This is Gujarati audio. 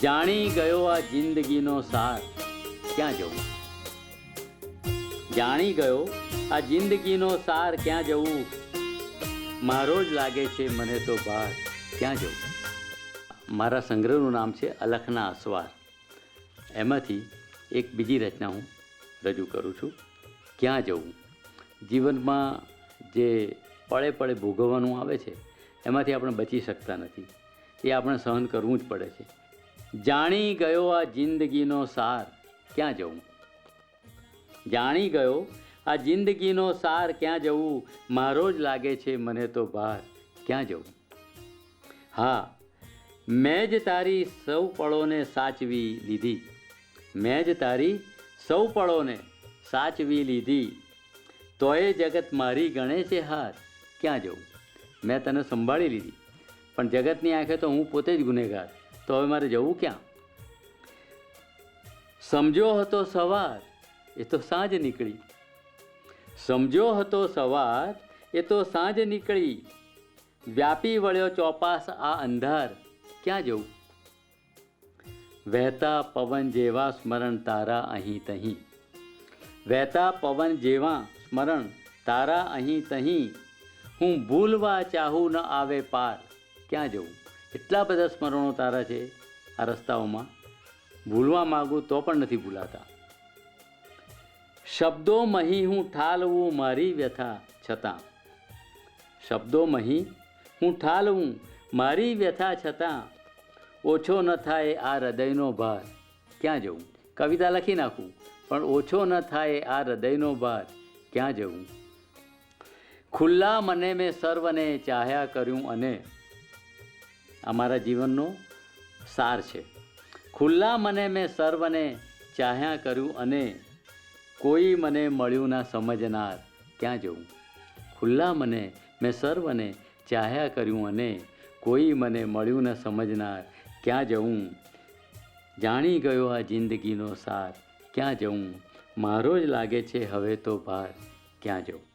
જાણી ગયો આ જિંદગીનો સાર, ક્યાં જવું? જાણી ગયો આ જિંદગીનો સાર, ક્યાં જવું? મારો જ લાગે છે મને તો ભાર, ક્યાં જવું? મારા સંગ્રહનું નામ છે અલખના અસવાર. એમાંથી એક બીજી રચના હું રજૂ કરું છું, ક્યાં જવું. જીવનમાં જે પળે પળે ભોગવવાનું આવે છે એમાંથી આપણે બચી શકતા નથી, એ આપણે સહન કરવું જ પડે છે. જાણી ગયો આ જિંદગીનો સાર, ક્યાં જવું? જાણી ગયો આ જિંદગીનો સાર, ક્યાં જવું? મારો જ લાગે છે મને તો ભાર, ક્યાં જવું? હા, મેં જ તારી સૌ પળોને સાચવી લીધી, મેં જ તારી સૌ પળોને સાચવી લીધી, તોય જગત મારી ગણે છે હાર, ક્યાં જવું? મેં તને સંભાળી લીધી, પણ જગતની આંખે તો હું પોતે જ ગુનેગાર, તો હવે મારે જવું ક્યાં? સમજો હતો સવાર, એ તો સાંજ નીકળી, સમજો હતો સવાર, એ તો સાંજ નીકળી, વ્યાપી વળ્યો ચોપાસ આ અંધાર, ક્યાં જવું? વહેતા પવન જેવા સ્મરણ તારા અહીં તહીં, વહેતા પવન જેવા સ્મરણ તારા અહીં તહીં, હું ભૂલવા ચાહું ન આવે પાર, ક્યાં જવું? એટલા બધા સ્મરણો તારા છે આ રસ્તાઓમાં, ભૂલવા માગું તો પણ નથી ભૂલાતા. શબ્દો મહી હું ઠાલવું મારી વ્યથા છતાં, શબ્દો મહી હું ઠાલવું મારી વ્યથા છતાં, ઓછો ન થાય આ હૃદયનો ભાર, ક્યાં જવું? કવિતા લખી નાખું પણ ઓછો ન થાય આ હૃદયનો ભાર, ક્યાં જવું? ખુલ્લા મને મેં સર્વને ચાહ્યા કર્યું, અને આ મારા જીવનનો સાર છે. ખુલ્લા મને મેં સર્વને ચાહ્યા કર્યું, અને કોઈ મને મળ્યું ના સમજનાર, ક્યાં જવું? ખુલ્લા મને મેં સર્વને ચાહ્યા કર્યું, અને કોઈ મને મળ્યું ન સમજનાર, ક્યાં જવું? જાણી ગયો આ જિંદગીનો સાર, ક્યાં જવું? મારો જ લાગે છે હવે તો ભાર, ક્યાં જવું?